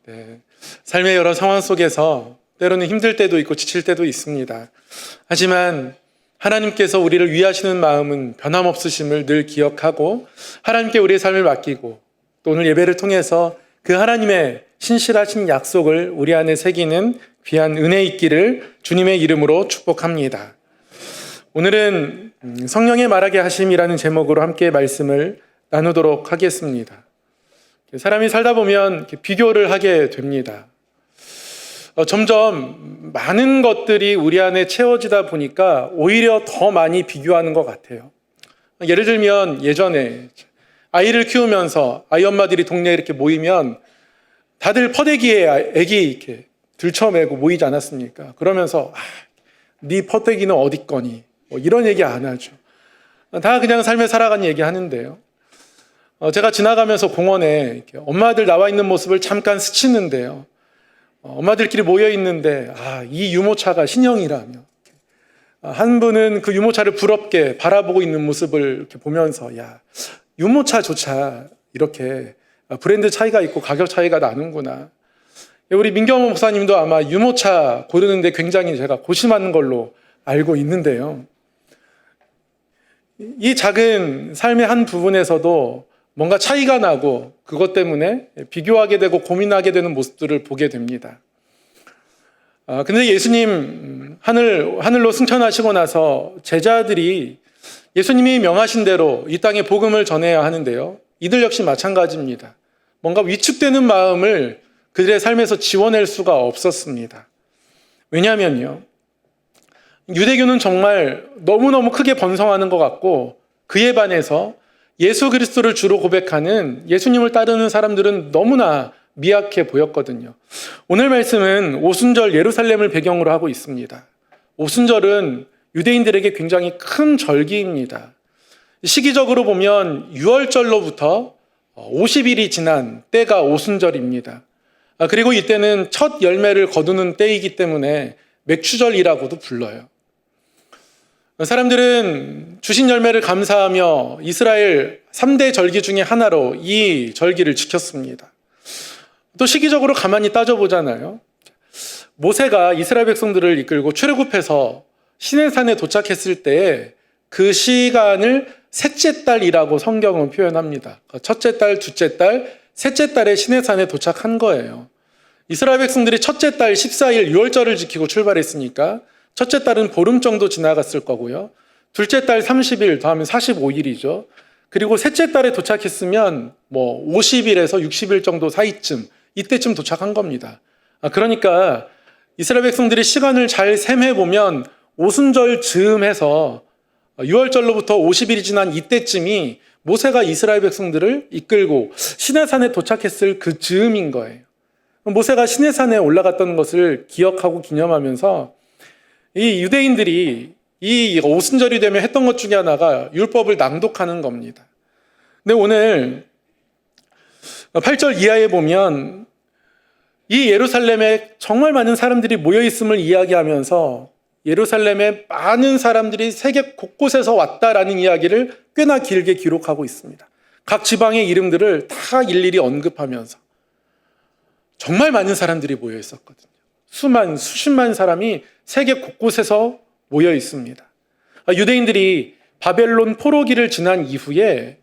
네, 삶의 여러 상황 속에서 때로는 힘들 때도 있고 지칠 때도 있습니다. 하지만 하나님께서 우리를 위하시는 마음은 변함없으심을 늘 기억하고 하나님께 우리의 삶을 맡기고 또 오늘 예배를 통해서 그 하나님의 신실하신 약속을 우리 안에 새기는 귀한 은혜 있기를 주님의 이름으로 축복합니다. 오늘은 성령의 말하게 하심이라는 제목으로 함께 말씀을 나누도록 하겠습니다. 사람이 살다 보면 비교를 하게 됩니다. 점점 많은 것들이 우리 안에 채워지다 보니까 오히려 더 많이 비교하는 것 같아요. 예를 들면 예전에 아이를 키우면서 아이 엄마들이 동네에 이렇게 모이면 다들 퍼대기에 애기 이렇게 들쳐매고 모이지 않았습니까? 그러면서 네 퍼대기는 어디 거니? 이런 얘기 안 하죠. 다 그냥 삶에 살아가는 얘기 하는데요. 제가 지나가면서 공원에 이렇게 엄마들 나와 있는 모습을 잠깐 스치는데요. 엄마들끼리 모여 있는데 이 유모차가 신형이라며 한 분은 그 유모차를 부럽게 바라보고 있는 모습을 이렇게 보면서 유모차조차 이렇게 브랜드 차이가 있고 가격 차이가 나는구나. 우리 민경호 목사님도 아마 유모차 고르는데 굉장히 제가 고심하는 걸로 알고 있는데요. 이 작은 삶의 한 부분에서도 뭔가 차이가 나고 그것 때문에 비교하게 되고 고민하게 되는 모습들을 보게 됩니다. 근데 예수님 하늘로 승천하시고 나서 제자들이 예수님이 명하신 대로 이 땅에 복음을 전해야 하는데요. 이들 역시 마찬가지입니다. 뭔가 위축되는 마음을 그들의 삶에서 지워낼 수가 없었습니다. 왜냐하면요. 유대교는 정말 너무너무 크게 번성하는 것 같고 그에 반해서 예수 그리스도를 주로 고백하는 예수님을 따르는 사람들은 너무나 미약해 보였거든요. 오늘 말씀은 오순절 예루살렘을 배경으로 하고 있습니다. 오순절은 유대인들에게 굉장히 큰 절기입니다. 시기적으로 보면 6월절로부터 50일이 지난 때가 오순절입니다. 그리고 이때는 첫 열매를 거두는 때이기 때문에 맥추절이라고도 불러요. 사람들은 주신 열매를 감사하며 이스라엘 3대 절기 중에 하나로 이 절기를 지켰습니다. 또 시기적으로 가만히 따져보잖아요. 모세가 이스라엘 백성들을 이끌고 출애굽해서 시내산에 도착했을 때에 그 시간을 셋째 달이라고 성경은 표현합니다. 첫째 달, 둘째 달, 셋째 달에 시내산에 도착한 거예요. 이스라엘 백성들이 첫째 달 14일 6월절을 지키고 출발했으니까 첫째 달은 보름 정도 지나갔을 거고요. 둘째 달 30일 더하면 45일이죠. 그리고 셋째 달에 도착했으면 50일에서 60일 정도 사이쯤 이때쯤 도착한 겁니다. 그러니까 이스라엘 백성들이 시간을 잘 셈해보면 오순절 즈음해서 6월절로부터 50일이 지난 이때쯤이 모세가 이스라엘 백성들을 이끌고 시내산에 도착했을 그 즈음인 거예요. 모세가 시내산에 올라갔던 것을 기억하고 기념하면서 이 유대인들이 이 오순절이 되면 했던 것 중에 하나가 율법을 낭독하는 겁니다. 근데 오늘 8절 이하에 보면 이 예루살렘에 정말 많은 사람들이 모여있음을 이야기하면서 예루살렘에 많은 사람들이 세계 곳곳에서 왔다라는 이야기를 꽤나 길게 기록하고 있습니다. 각 지방의 이름들을 다 일일이 언급하면서 정말 많은 사람들이 모여 있었거든요. 수십만 사람이 세계 곳곳에서 모여 있습니다. 유대인들이 바벨론 포로기를 지난 이후에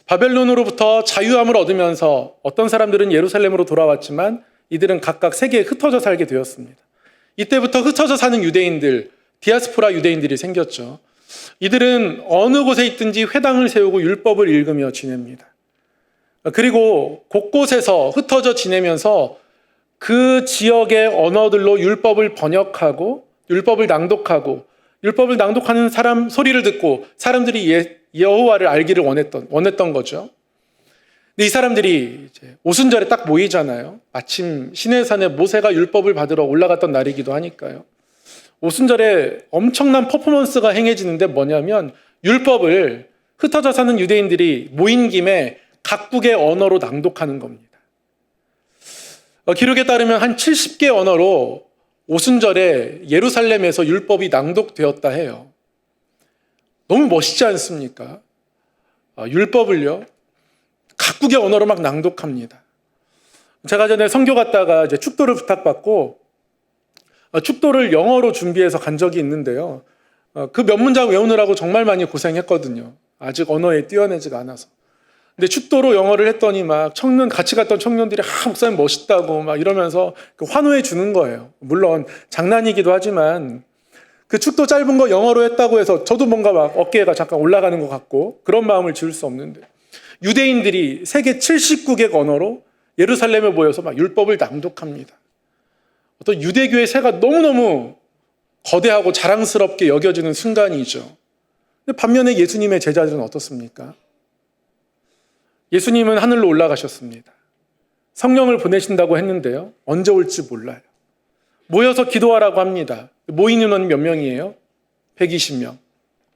바벨론으로부터 자유함을 얻으면서 어떤 사람들은 예루살렘으로 돌아왔지만 이들은 각각 세계에 흩어져 살게 되었습니다. 이때부터 흩어져 사는 유대인들, 디아스포라 유대인들이 생겼죠. 이들은 어느 곳에 있든지 회당을 세우고 율법을 읽으며 지냅니다. 그리고 곳곳에서 흩어져 지내면서 그 지역의 언어들로 율법을 번역하고 율법을 낭독하고 율법을 낭독하는 사람 소리를 듣고 사람들이 여호와를 알기를 원했던 거죠. 근데 이 사람들이 이제 오순절에 딱 모이잖아요. 마침 시내산에 모세가 율법을 받으러 올라갔던 날이기도 하니까요. 오순절에 엄청난 퍼포먼스가 행해지는데 뭐냐면 율법을 흩어져 사는 유대인들이 모인 김에 각국의 언어로 낭독하는 겁니다. 기록에 따르면 한 70개 언어로 오순절에 예루살렘에서 율법이 낭독되었다 해요. 너무 멋있지 않습니까? 율법을요, 각국의 언어로 막 낭독합니다. 제가 전에 선교 갔다가 이제 축도를 부탁받고 축도를 영어로 준비해서 간 적이 있는데요. 그 몇 문장 외우느라고 정말 많이 고생했거든요. 아직 언어에 뛰어내지가 않아서. 근데 축도로 영어를 했더니 막 같이 갔던 청년들이 목사님 멋있다고 막 이러면서 환호해 주는 거예요. 물론 장난이기도 하지만 그 축도 짧은 거 영어로 했다고 해서 저도 뭔가 막 어깨가 잠깐 올라가는 것 같고 그런 마음을 지울 수 없는데, 유대인들이 세계 79개 언어로 예루살렘에 모여서 막 율법을 낭독합니다. 어떤 유대교의 세가 너무너무 거대하고 자랑스럽게 여겨지는 순간이죠. 근데 반면에 예수님의 제자들은 어떻습니까? 예수님은 하늘로 올라가셨습니다. 성령을 보내신다고 했는데요. 언제 올지 몰라요. 모여서 기도하라고 합니다. 모인 인원이 몇 명이에요? 120명.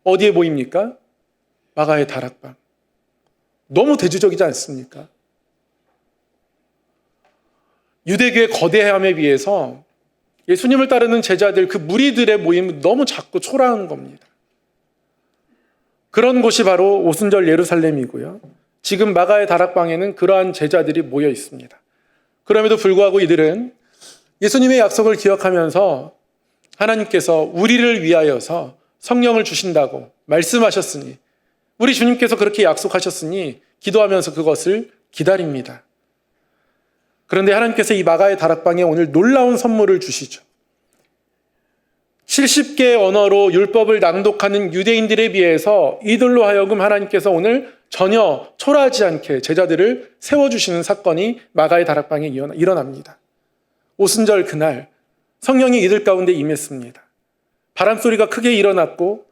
어디에 모입니까? 마가의 다락방. 너무 대조적이지 않습니까? 유대교의 거대함에 비해서 예수님을 따르는 제자들, 그 무리들의 모임은 너무 작고 초라한 겁니다. 그런 곳이 바로 오순절 예루살렘이고요. 지금 마가의 다락방에는 그러한 제자들이 모여 있습니다. 그럼에도 불구하고 이들은 예수님의 약속을 기억하면서 하나님께서 우리를 위하여서 성령을 주신다고 말씀하셨으니, 우리 주님께서 그렇게 약속하셨으니 기도하면서 그것을 기다립니다. 그런데 하나님께서 이 마가의 다락방에 오늘 놀라운 선물을 주시죠. 70개의 언어로 율법을 낭독하는 유대인들에 비해서 이들로 하여금 하나님께서 오늘 전혀 초라하지 않게 제자들을 세워주시는 사건이 마가의 다락방에 일어납니다. 오순절 그날 성령이 이들 가운데 임했습니다. 바람소리가 크게 일어났고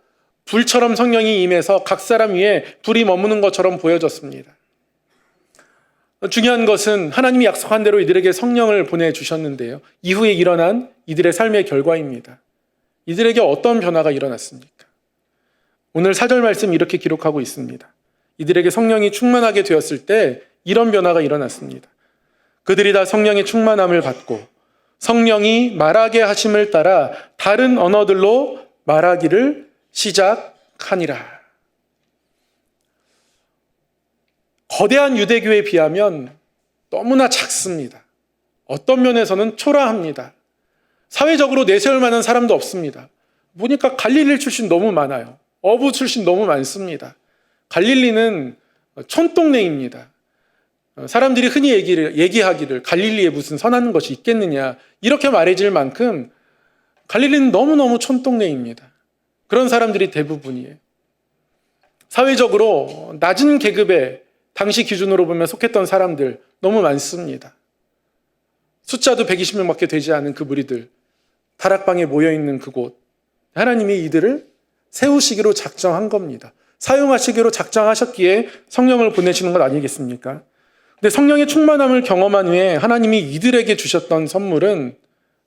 불처럼 성령이 임해서 각 사람 위에 불이 머무는 것처럼 보여졌습니다. 중요한 것은 하나님이 약속한 대로 이들에게 성령을 보내주셨는데요. 이후에 일어난 이들의 삶의 결과입니다. 이들에게 어떤 변화가 일어났습니까? 오늘 4절 말씀 이렇게 기록하고 있습니다. 이들에게 성령이 충만하게 되었을 때 이런 변화가 일어났습니다. 그들이 다 성령의 충만함을 받고 성령이 말하게 하심을 따라 다른 언어들로 말하기를 시작하니라. 거대한 유대교에 비하면 너무나 작습니다. 어떤 면에서는 초라합니다. 사회적으로 내세울 만한 사람도 없습니다. 보니까 갈릴리 출신 너무 많아요. 어부 출신 너무 많습니다. 갈릴리는 촌동네입니다. 사람들이 흔히 얘기하기를 갈릴리에 무슨 선한 것이 있겠느냐 이렇게 말해질 만큼 갈릴리는 너무너무 촌동네입니다. 그런 사람들이 대부분이에요. 사회적으로 낮은 계급에 당시 기준으로 보면 속했던 사람들 너무 많습니다. 숫자도 120명밖에 되지 않은 그 무리들, 다락방에 모여있는 그곳, 하나님이 이들을 세우시기로 작정한 겁니다. 사용하시기로 작정하셨기에 성령을 보내시는 것 아니겠습니까? 근데 성령의 충만함을 경험한 후에 하나님이 이들에게 주셨던 선물은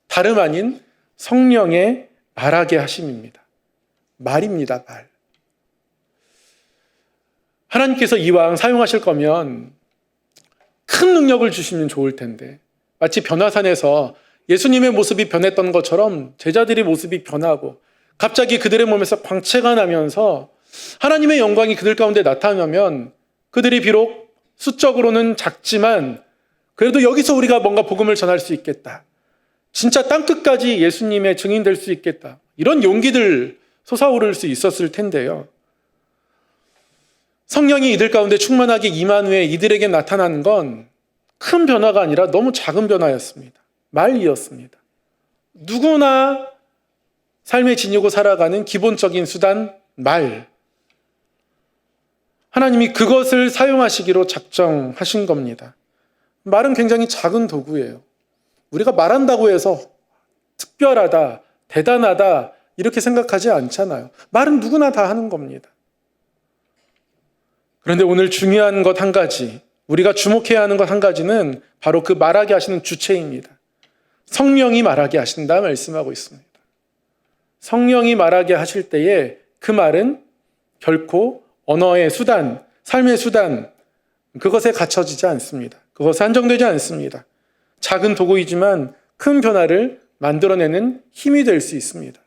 다름 아닌 성령의 말하게 하심입니다. 말입니다, 말. 하나님께서 이왕 사용하실 거면 큰 능력을 주시면 좋을 텐데, 마치 변화산에서 예수님의 모습이 변했던 것처럼 제자들의 모습이 변하고 갑자기 그들의 몸에서 광채가 나면서 하나님의 영광이 그들 가운데 나타나면 그들이 비록 수적으로는 작지만 그래도 여기서 우리가 뭔가 복음을 전할 수 있겠다. 진짜 땅끝까지 예수님의 증인 될 수 있겠다. 이런 용기들 솟아오를 수 있었을 텐데요. 성령이 이들 가운데 충만하게 임한 후에 이들에게 나타나는 건 큰 변화가 아니라 너무 작은 변화였습니다. 말이었습니다. 누구나 삶에 지니고 살아가는 기본적인 수단, 말. 하나님이 그것을 사용하시기로 작정하신 겁니다. 말은 굉장히 작은 도구예요. 우리가 말한다고 해서 특별하다, 대단하다 이렇게 생각하지 않잖아요. 말은 누구나 다 하는 겁니다. 그런데 오늘 중요한 것 한 가지, 우리가 주목해야 하는 것 한 가지는 바로 그 말하게 하시는 주체입니다. 성령이 말하게 하신다 말씀하고 있습니다. 성령이 말하게 하실 때에 그 말은 결코 언어의 수단, 삶의 수단, 그것에 갇혀지지 않습니다. 그것에 한정되지 않습니다. 작은 도구이지만 큰 변화를 만들어내는 힘이 될 수 있습니다.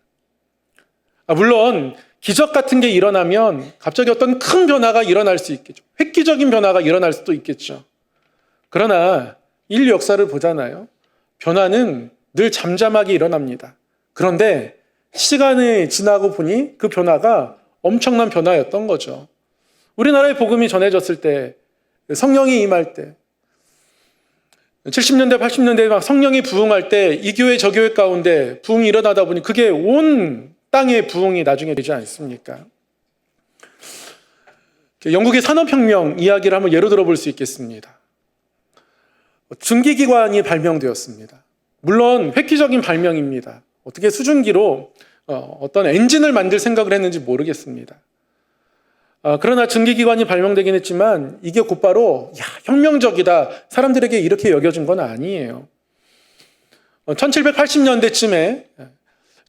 물론 기적 같은 게 일어나면 갑자기 어떤 큰 변화가 일어날 수 있겠죠. 획기적인 변화가 일어날 수도 있겠죠. 그러나 인류 역사를 보잖아요. 변화는 늘 잠잠하게 일어납니다. 그런데 시간이 지나고 보니 그 변화가 엄청난 변화였던 거죠. 우리나라의 복음이 전해졌을 때, 성령이 임할 때, 70년대, 80년대에 막 성령이 부흥할 때 이 교회 저 교회 가운데 부흥이 일어나다 보니 그게 온 땅의 부흥이 나중에 되지 않습니까? 영국의 산업혁명 이야기를 한번 예로 들어볼 수 있겠습니다. 증기기관이 발명되었습니다. 물론 획기적인 발명입니다. 어떻게 수증기로 어떤 엔진을 만들 생각을 했는지 모르겠습니다. 그러나 증기기관이 발명되긴 했지만 이게 곧바로 혁명적이다, 사람들에게 이렇게 여겨진 건 아니에요. 1780년대쯤에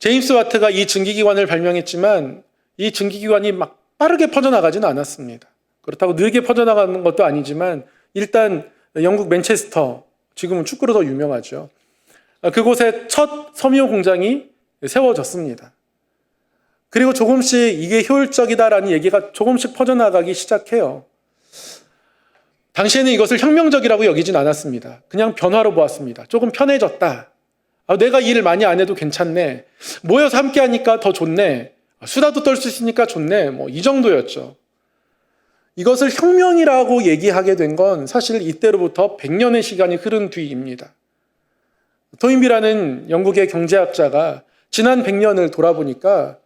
제임스 와트가 이 증기기관을 발명했지만 이 증기기관이 막 빠르게 퍼져나가지는 않았습니다. 그렇다고 느리게 퍼져나가는 것도 아니지만 일단 영국 맨체스터, 지금은 축구로 더 유명하죠. 그곳에 첫 섬유 공장이 세워졌습니다. 그리고 조금씩 이게 효율적이다라는 얘기가 조금씩 퍼져나가기 시작해요. 당시에는 이것을 혁명적이라고 여기진 않았습니다. 그냥 변화로 보았습니다. 조금 편해졌다. 내가 일을 많이 안 해도 괜찮네. 모여서 함께 하니까 더 좋네. 수다도 떨 수 있으니까 좋네. 이 정도였죠. 이것을 혁명이라고 얘기하게 된 건 사실 이때로부터 100년의 시간이 흐른 뒤입니다. 토인비라는 영국의 경제학자가 지난 100년을 돌아보니까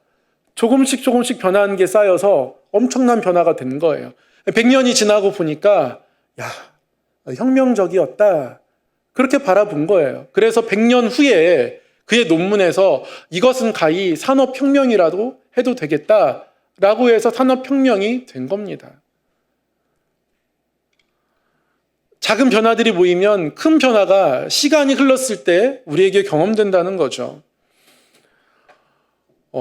조금씩 변화한 게 쌓여서 엄청난 변화가 된 거예요. 100년이 지나고 보니까 혁명적이었다. 그렇게 바라본 거예요. 그래서 100년 후에 그의 논문에서 이것은 가히 산업혁명이라도 해도 되겠다라고 해서 산업혁명이 된 겁니다. 작은 변화들이 모이면 큰 변화가 시간이 흘렀을 때 우리에게 경험된다는 거죠.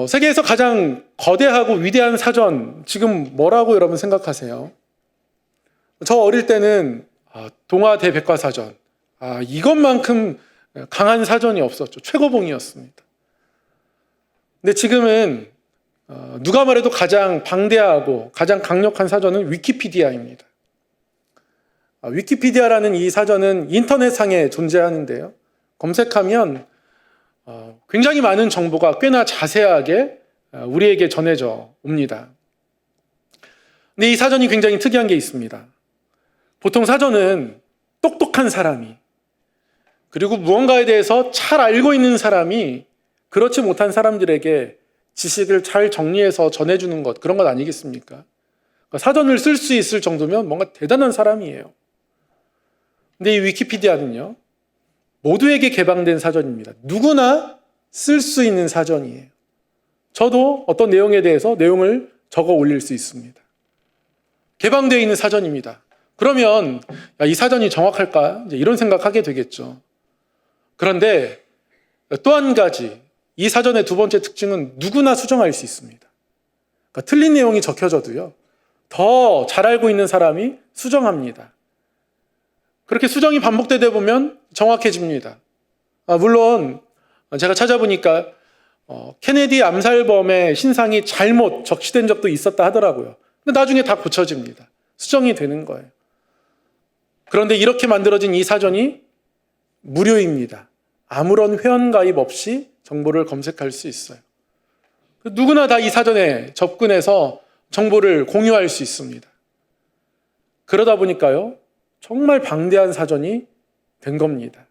세계에서 가장 거대하고 위대한 사전, 지금 뭐라고 여러분 생각하세요? 저 어릴 때는 동아대백과사전, 이것만큼 강한 사전이 없었죠. 최고봉이었습니다. 근데 지금은 누가 말해도 가장 방대하고 가장 강력한 사전은 위키피디아입니다. 위키피디아라는 이 사전은 인터넷상에 존재하는데요. 검색하면 굉장히 많은 정보가 꽤나 자세하게 우리에게 전해져 옵니다. 근데 이 사전이 굉장히 특이한 게 있습니다. 보통 사전은 똑똑한 사람이, 그리고 무언가에 대해서 잘 알고 있는 사람이 그렇지 못한 사람들에게 지식을 잘 정리해서 전해주는 것, 그런 것 아니겠습니까? 사전을 쓸 수 있을 정도면 뭔가 대단한 사람이에요. 근데 이 위키피디아는요, 모두에게 개방된 사전입니다. 누구나 쓸 수 있는 사전이에요. 저도 어떤 내용에 대해서 내용을 적어 올릴 수 있습니다. 개방되어 있는 사전입니다. 그러면 이 사전이 정확할까? 이제 이런 생각하게 되겠죠. 그런데 또 한 가지, 이 사전의 두 번째 특징은 누구나 수정할 수 있습니다. 그러니까 틀린 내용이 적혀져도요, 더 잘 알고 있는 사람이 수정합니다. 그렇게 수정이 반복되다 보면 정확해집니다. 물론 제가 찾아보니까 케네디 암살범의 신상이 잘못 적시된 적도 있었다 하더라고요. 근데 나중에 다 고쳐집니다. 수정이 되는 거예요. 그런데 이렇게 만들어진 이 사전이 무료입니다. 아무런 회원가입 없이 정보를 검색할 수 있어요. 누구나 다 이 사전에 접근해서 정보를 공유할 수 있습니다. 그러다 보니까요, 정말 방대한 사전이 된 겁니다.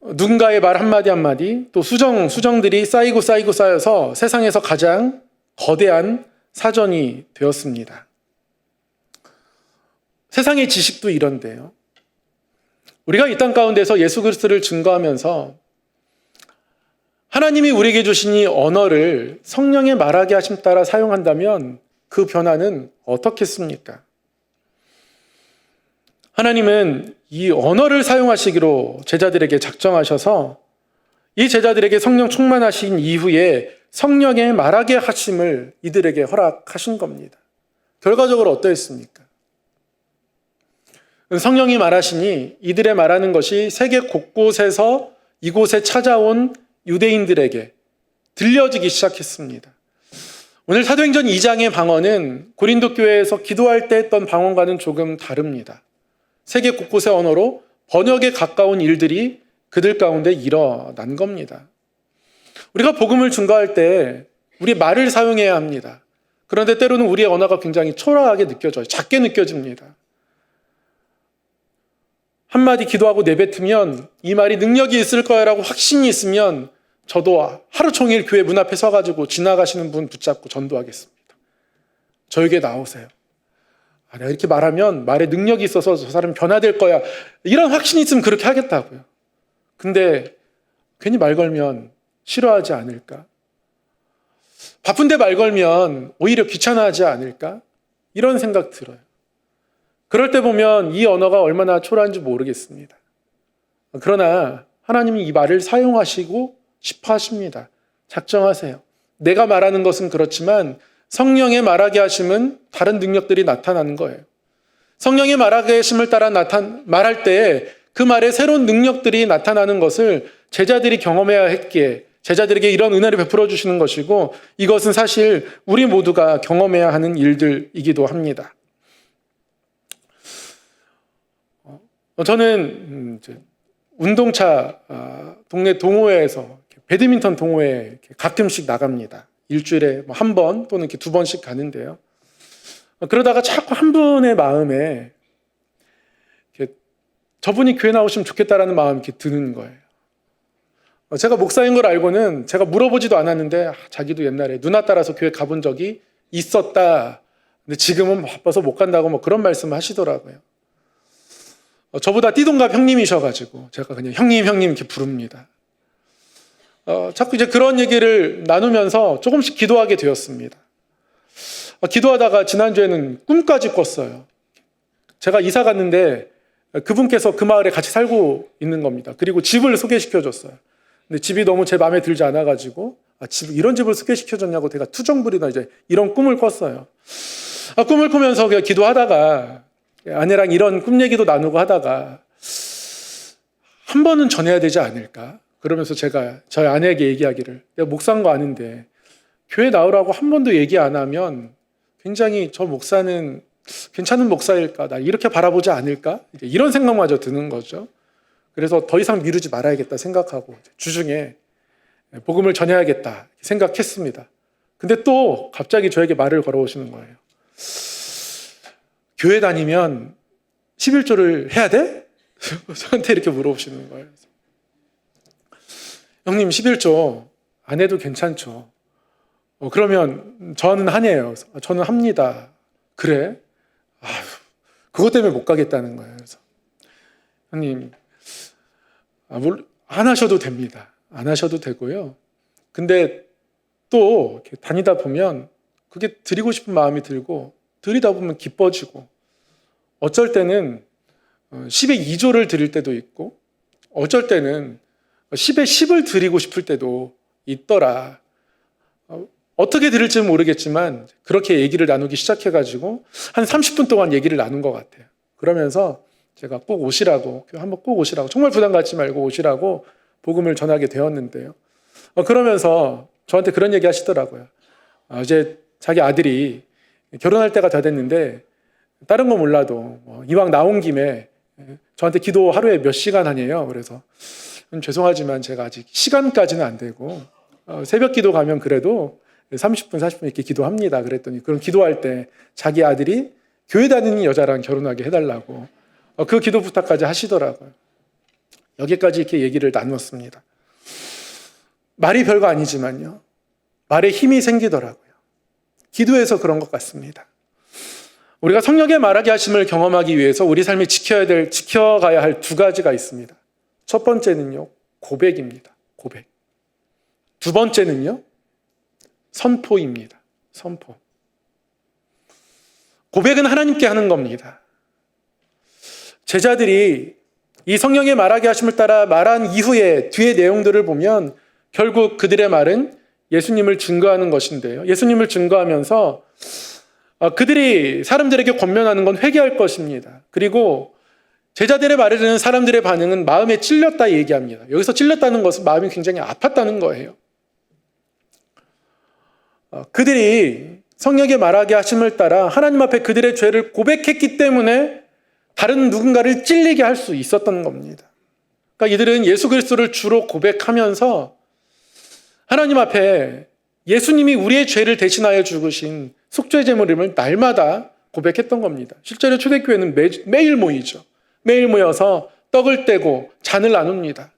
누군가의 말 한마디 한마디, 또 수정들이 쌓여서 세상에서 가장 거대한 사전이 되었습니다. 세상의 지식도 이런데요. 우리가 이 땅 가운데서 예수 그리스도를 증거하면서 하나님이 우리에게 주신 이 언어를 성령의 말하게 하심 따라 사용한다면 그 변화는 어떻겠습니까? 하나님은 이 언어를 사용하시기로 제자들에게 작정하셔서 이 제자들에게 성령 충만하신 이후에 성령의 말하게 하심을 이들에게 허락하신 겁니다. 결과적으로 어떠했습니까? 성령이 말하시니 이들의 말하는 것이 세계 곳곳에서 이곳에 찾아온 유대인들에게 들려지기 시작했습니다. 오늘 사도행전 2장의 방언은 고린도 교회에서 기도할 때 했던 방언과는 조금 다릅니다. 세계 곳곳의 언어로 번역에 가까운 일들이 그들 가운데 일어난 겁니다. 우리가 복음을 증거할 때 우리 말을 사용해야 합니다. 그런데 때로는 우리의 언어가 굉장히 초라하게 느껴져요. 작게 느껴집니다. 한마디 기도하고 내뱉으면 이 말이 능력이 있을 거야라고 확신이 있으면 저도 하루 종일 교회 문 앞에 서가지고 지나가시는 분 붙잡고 전도하겠습니다. 저에게 나오세요. 내가 이렇게 말하면 말에 능력이 있어서 저 사람 변화될 거야. 이런 확신이 있으면 그렇게 하겠다고요. 근데 괜히 말 걸면 싫어하지 않을까? 바쁜데 말 걸면 오히려 귀찮아하지 않을까? 이런 생각 들어요. 그럴 때 보면 이 언어가 얼마나 초라한지 모르겠습니다. 그러나 하나님이 이 말을 사용하시고 싶어 하십니다. 작정하세요. 내가 말하는 것은 그렇지만 성령의 말하게 하심은 다른 능력들이 나타나는 거예요. 성령의 말하게 하심을 따라 말할 때 그 말에 새로운 능력들이 나타나는 것을 제자들이 경험해야 했기에 제자들에게 이런 은혜를 베풀어 주시는 것이고 이것은 사실 우리 모두가 경험해야 하는 일들이기도 합니다. 저는 운동차 동네 동호회에서 배드민턴 동호회 가끔씩 나갑니다. 일주일에 한 번 또는 이렇게 두 번씩 가는데요. 그러다가 자꾸 한 분의 마음에 저분이 교회 나오시면 좋겠다라는 마음이 이렇게 드는 거예요. 제가 목사인 걸 알고는 제가 물어보지도 않았는데 자기도 옛날에 누나 따라서 교회 가본 적이 있었다. 근데 지금은 바빠서 못 간다고 뭐 그런 말씀을 하시더라고요. 저보다 띠동갑 형님이셔가지고 제가 그냥 형님 이렇게 부릅니다. 자꾸 이제 그런 얘기를 나누면서 조금씩 기도하게 되었습니다. 기도하다가 지난주에는 꿈까지 꿨어요. 제가 이사 갔는데 그분께서 그 마을에 같이 살고 있는 겁니다. 그리고 집을 소개시켜줬어요. 근데 집이 너무 제 마음에 들지 않아가지고 이런 집을 소개시켜줬냐고 제가 투정부리다 이제 이런 꿈을 꿨어요. 꿈을 꾸면서 그냥 기도하다가 아내랑 이런 꿈 얘기도 나누고 하다가 한 번은 전해야 되지 않을까? 그러면서 제가 저희 아내에게 얘기하기를 내가 목사인 거 아는데 교회 나오라고 한 번도 얘기 안 하면 굉장히 저 목사는 괜찮은 목사일까? 나 이렇게 바라보지 않을까? 이런 생각마저 드는 거죠. 그래서 더 이상 미루지 말아야겠다 생각하고 주중에 복음을 전해야겠다 생각했습니다. 근데 또 갑자기 저에게 말을 걸어오시는 거예요. 교회 다니면 11조를 해야 돼? 저한테 이렇게 물어보시는 거예요. 형님 11조 안 해도 괜찮죠. 그러면 저는 하네요. 저는 합니다. 그래? 그것 때문에 못 가겠다는 거예요. 그래서 형님 안 하셔도 됩니다. 안 하셔도 되고요. 근데 또 이렇게 다니다 보면 그게 드리고 싶은 마음이 들고 드리다 보면 기뻐지고 어쩔 때는 10의 2조를 드릴 때도 있고 어쩔 때는 10의 10을 드리고 싶을 때도 있더라. 어떻게 드릴지 모르겠지만 그렇게 얘기를 나누기 시작해가지고 한 30분 동안 얘기를 나눈 것 같아요. 그러면서 제가 꼭 오시라고 한번 꼭 오시라고 정말 부담 갖지 말고 오시라고 복음을 전하게 되었는데요. 그러면서 저한테 그런 얘기 하시더라고요. 이제 자기 아들이 결혼할 때가 다 됐는데 다른 거 몰라도 이왕 나온 김에 저한테 기도 하루에 몇 시간 하네요. 그래서 죄송하지만 제가 아직 시간까지는 안 되고 새벽 기도 가면 그래도 30분, 40분 이렇게 기도합니다. 그랬더니 그럼 기도할 때 자기 아들이 교회 다니는 여자랑 결혼하게 해달라고 그 기도 부탁까지 하시더라고요. 여기까지 이렇게 얘기를 나누었습니다. 말이 별거 아니지만요. 말에 힘이 생기더라고요. 기도해서 그런 것 같습니다. 우리가 성령의 말하게 하심을 경험하기 위해서 우리 삶에 지켜가야 할 두 가지가 있습니다. 첫 번째는요, 고백입니다. 고백. 두 번째는요, 선포입니다. 선포. 고백은 하나님께 하는 겁니다. 제자들이 이 성령의 말하게 하심을 따라 말한 이후에 뒤의 내용들을 보면 결국 그들의 말은 예수님을 증거하는 것인데요. 예수님을 증거하면서 그들이 사람들에게 권면하는 건 회개할 것입니다. 그리고 제자들의 말을 듣는 사람들의 반응은 마음에 찔렸다 얘기합니다. 여기서 찔렸다는 것은 마음이 굉장히 아팠다는 거예요. 그들이 성령의 말하게 하심을 따라 하나님 앞에 그들의 죄를 고백했기 때문에 다른 누군가를 찔리게 할 수 있었던 겁니다. 그러니까 이들은 예수 그리스도를 주로 고백하면서 하나님 앞에 예수님이 우리의 죄를 대신하여 죽으신 속죄 제물임을 날마다 고백했던 겁니다. 실제로 초대교회는 매일 모이죠. 매일 모여서 떡을 떼고 잔을 나눕니다.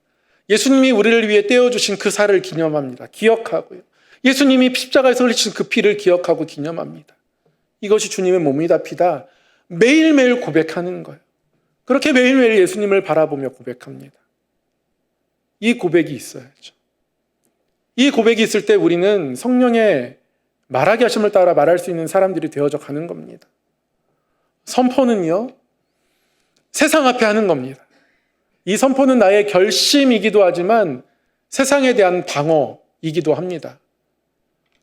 예수님이 우리를 위해 떼어주신 그 살을 기념합니다. 기억하고요. 예수님이 십자가에서 흘리신 그 피를 기억하고 기념합니다. 이것이 주님의 몸이다 피다. 매일매일 고백하는 거예요. 그렇게 매일매일 예수님을 바라보며 고백합니다. 이 고백이 있어야죠. 이 고백이 있을 때 우리는 성령의 말하게 하심을 따라 말할 수 있는 사람들이 되어져 가는 겁니다. 선포는요, 세상 앞에 하는 겁니다. 이 선포는 나의 결심이기도 하지만 세상에 대한 방어이기도 합니다.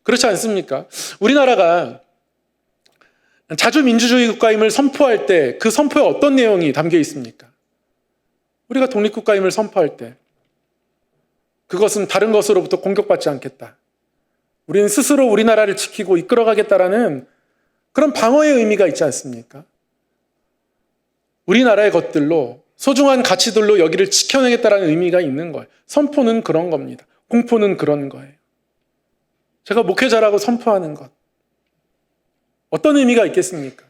그렇지 않습니까? 우리나라가 자주민주주의 국가임을 선포할 때 그 선포에 어떤 내용이 담겨 있습니까? 우리가 독립국가임을 선포할 때 그것은 다른 것으로부터 공격받지 않겠다. 우리는 스스로 우리나라를 지키고 이끌어가겠다라는 그런 방어의 의미가 있지 않습니까? 우리나라의 것들로 소중한 가치들로 여기를 지켜내겠다라는 의미가 있는 거예요. 선포는 그런 겁니다. 공포는 그런 거예요. 제가 목회자라고 선포하는 것. 어떤 의미가 있겠습니까?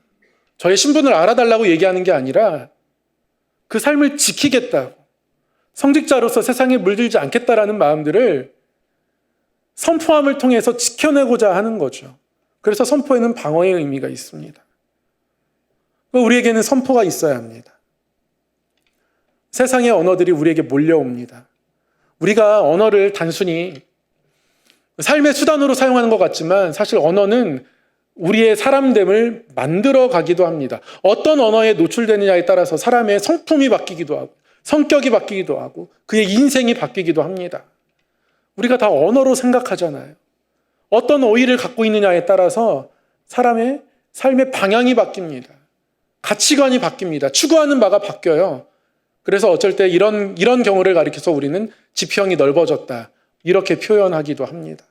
저의 신분을 알아달라고 얘기하는 게 아니라 그 삶을 지키겠다고, 성직자로서 세상에 물들지 않겠다라는 마음들을 선포함을 통해서 지켜내고자 하는 거죠. 그래서 선포에는 방어의 의미가 있습니다. 우리에게는 선포가 있어야 합니다. 세상의 언어들이 우리에게 몰려옵니다. 우리가 언어를 단순히 삶의 수단으로 사용하는 것 같지만 사실 언어는 우리의 사람됨을 만들어 가기도 합니다. 어떤 언어에 노출되느냐에 따라서 사람의 성품이 바뀌기도 하고 성격이 바뀌기도 하고 그의 인생이 바뀌기도 합니다. 우리가 다 언어로 생각하잖아요. 어떤 오해를 갖고 있느냐에 따라서 사람의 삶의 방향이 바뀝니다. 가치관이 바뀝니다. 추구하는 바가 바뀌어요. 그래서 어쩔 때 이런 경우를 가리켜서 우리는 지평이 넓어졌다. 이렇게 표현하기도 합니다.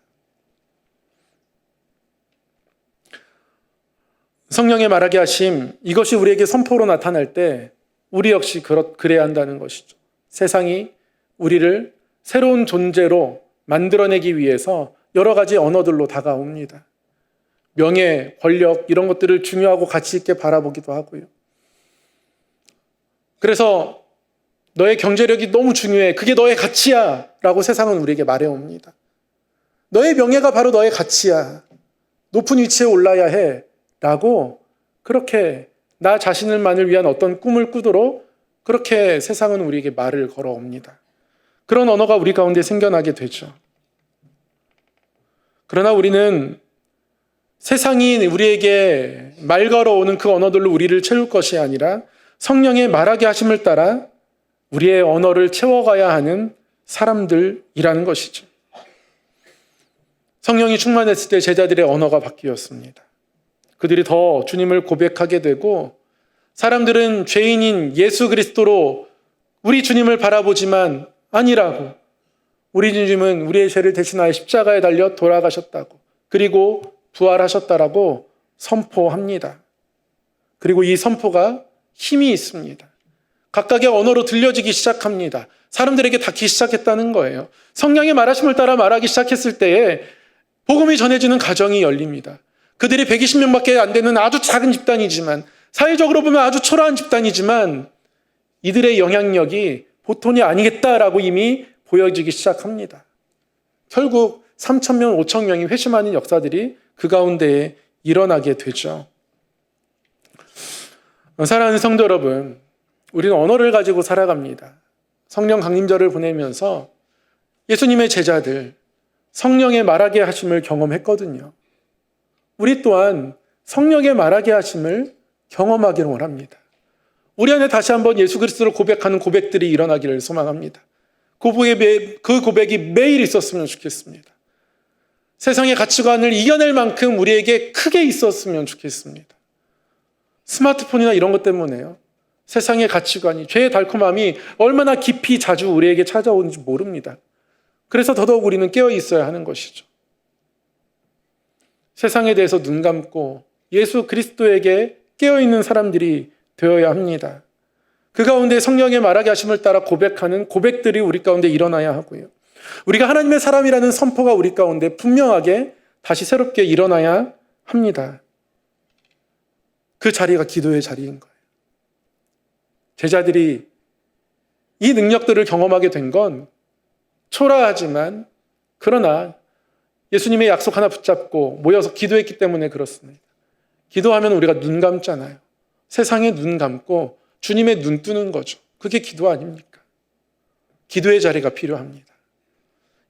성령의 말하게 하심, 이것이 우리에게 선포로 나타날 때 우리 역시 그래야 한다는 것이죠. 세상이 우리를 새로운 존재로 만들어내기 위해서 여러 가지 언어들로 다가옵니다. 명예, 권력 이런 것들을 중요하고 가치 있게 바라보기도 하고요. 그래서 너의 경제력이 너무 중요해. 그게 너의 가치야. 라고 세상은 우리에게 말해옵니다. 너의 명예가 바로 너의 가치야. 높은 위치에 올라야 해. 라고 그렇게 나 자신을만을 위한 어떤 꿈을 꾸도록 그렇게 세상은 우리에게 말을 걸어옵니다. 그런 언어가 우리 가운데 생겨나게 되죠. 그러나 우리는 세상이 우리에게 말 걸어오는 그 언어들로 우리를 채울 것이 아니라 성령의 말하게 하심을 따라 우리의 언어를 채워가야 하는 사람들이라는 것이죠. 성령이 충만했을 때 제자들의 언어가 바뀌었습니다. 그들이 더 주님을 고백하게 되고 사람들은 죄인인 예수 그리스도로 우리 주님을 바라보지만 아니라고, 우리 주님은 우리의 죄를 대신하여 십자가에 달려 돌아가셨다고, 그리고 부활하셨다라고 선포합니다. 그리고 이 선포가 힘이 있습니다. 각각의 언어로 들려지기 시작합니다. 사람들에게 닿기 시작했다는 거예요. 성령의 말하심을 따라 말하기 시작했을 때에 복음이 전해지는 가정이 열립니다. 그들이 120명밖에 안 되는 아주 작은 집단이지만, 사회적으로 보면 아주 초라한 집단이지만 이들의 영향력이 보통이 아니겠다라고 이미 보여지기 시작합니다. 결국 3,000명, 5,000명이 회심하는 역사들이 그 가운데에 일어나게 되죠. 사랑하는 성도 여러분, 우리는 언어를 가지고 살아갑니다. 성령 강림절을 보내면서 예수님의 제자들, 성령의 말하게 하심을 경험했거든요. 우리 또한 성령의 말하게 하심을 경험하기를 원합니다. 우리 안에 다시 한번 예수 그리스도를 고백하는 고백들이 일어나기를 소망합니다. 그 고백이 매일 있었으면 좋겠습니다. 세상의 가치관을 이겨낼 만큼 우리에게 크게 있었으면 좋겠습니다. 스마트폰이나 이런 것 때문에요. 세상의 가치관이, 죄의 달콤함이 얼마나 깊이 자주 우리에게 찾아오는지 모릅니다. 그래서 더더욱 우리는 깨어 있어야 하는 것이죠. 세상에 대해서 눈 감고 예수 그리스도에게 깨어있는 사람들이 되어야 합니다. 그 가운데 성령의 말하게 하심을 따라 고백하는 고백들이 우리 가운데 일어나야 하고요. 우리가 하나님의 사람이라는 선포가 우리 가운데 분명하게 다시 새롭게 일어나야 합니다. 그 자리가 기도의 자리인 거예요. 제자들이 이 능력들을 경험하게 된 건 초라하지만 그러나 예수님의 약속 하나 붙잡고 모여서 기도했기 때문에 그렇습니다. 기도하면 우리가 눈 감잖아요. 세상에 눈 감고 주님의 눈 뜨는 거죠. 그게 기도 아닙니까? 기도의 자리가 필요합니다.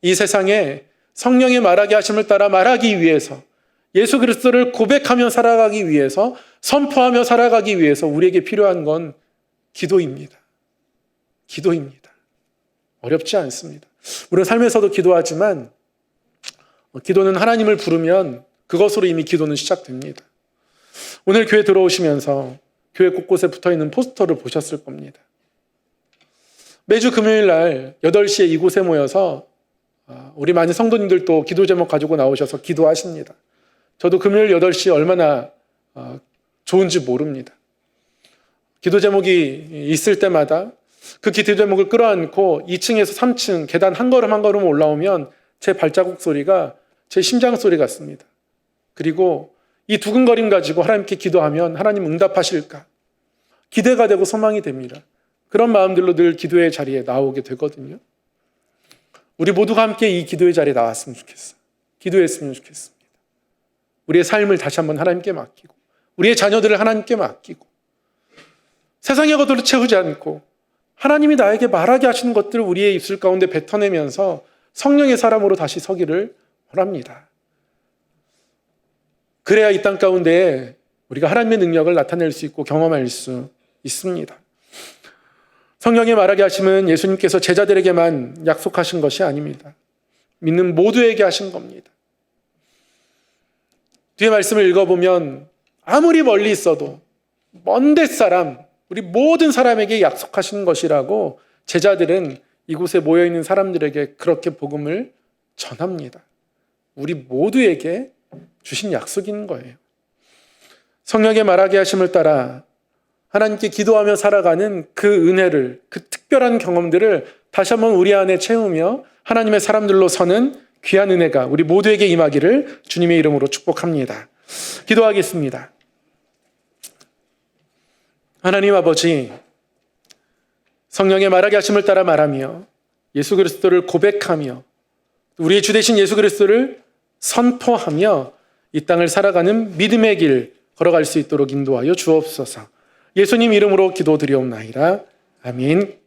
이 세상에 성령의 말하게 하심을 따라 말하기 위해서, 예수 그리스도를 고백하며 살아가기 위해서, 선포하며 살아가기 위해서 우리에게 필요한 건 기도입니다. 기도입니다. 어렵지 않습니다. 우리는 삶에서도 기도하지만 기도는 하나님을 부르면 그것으로 이미 기도는 시작됩니다. 오늘 교회 들어오시면서 교회 곳곳에 붙어있는 포스터를 보셨을 겁니다. 매주 금요일 날 8시에 이곳에 모여서 우리 많은 성도님들도 기도 제목 가지고 나오셔서 기도하십니다. 저도 금요일 8시 얼마나 좋은지 모릅니다. 기도 제목이 있을 때마다 그 기도 제목을 끌어안고 2층에서 3층 계단 한 걸음 한 걸음 올라오면 제 발자국 소리가 제 심장 소리 같습니다. 그리고 이 두근거림 가지고 하나님께 기도하면 하나님 응답하실까? 기대가 되고 소망이 됩니다. 그런 마음들로 늘 기도의 자리에 나오게 되거든요. 우리 모두가 함께 이 기도의 자리에 나왔으면 좋겠어요. 기도했으면 좋겠습니다. 우리의 삶을 다시 한번 하나님께 맡기고 우리의 자녀들을 하나님께 맡기고 세상의 것들로 채우지 않고 하나님이 나에게 말하게 하시는 것들을 우리의 입술 가운데 뱉어내면서 성령의 사람으로 다시 서기를 원합니다. 그래야 이 땅 가운데 우리가 하나님의 능력을 나타낼 수 있고 경험할 수 있습니다. 성령의 말하게 하심은 예수님께서 제자들에게만 약속하신 것이 아닙니다. 믿는 모두에게 하신 겁니다. 뒤에 말씀을 읽어보면 아무리 멀리 있어도 먼 데 사람, 우리 모든 사람에게 약속하신 것이라고 제자들은 이곳에 모여있는 사람들에게 그렇게 복음을 전합니다. 우리 모두에게 주신 약속인 거예요. 성령의 말하게 하심을 따라 하나님께 기도하며 살아가는 그 은혜를, 그 특별한 경험들을 다시 한번 우리 안에 채우며 하나님의 사람들로 서는 귀한 은혜가 우리 모두에게 임하기를 주님의 이름으로 축복합니다. 기도하겠습니다. 하나님 아버지, 성령의 말하게 하심을 따라 말하며 예수 그리스도를 고백하며 우리의 주 되신 예수 그리스도를 선포하며 이 땅을 살아가는 믿음의 길 걸어갈 수 있도록 인도하여 주옵소서. 예수님 이름으로 기도드리옵나이다. 아멘.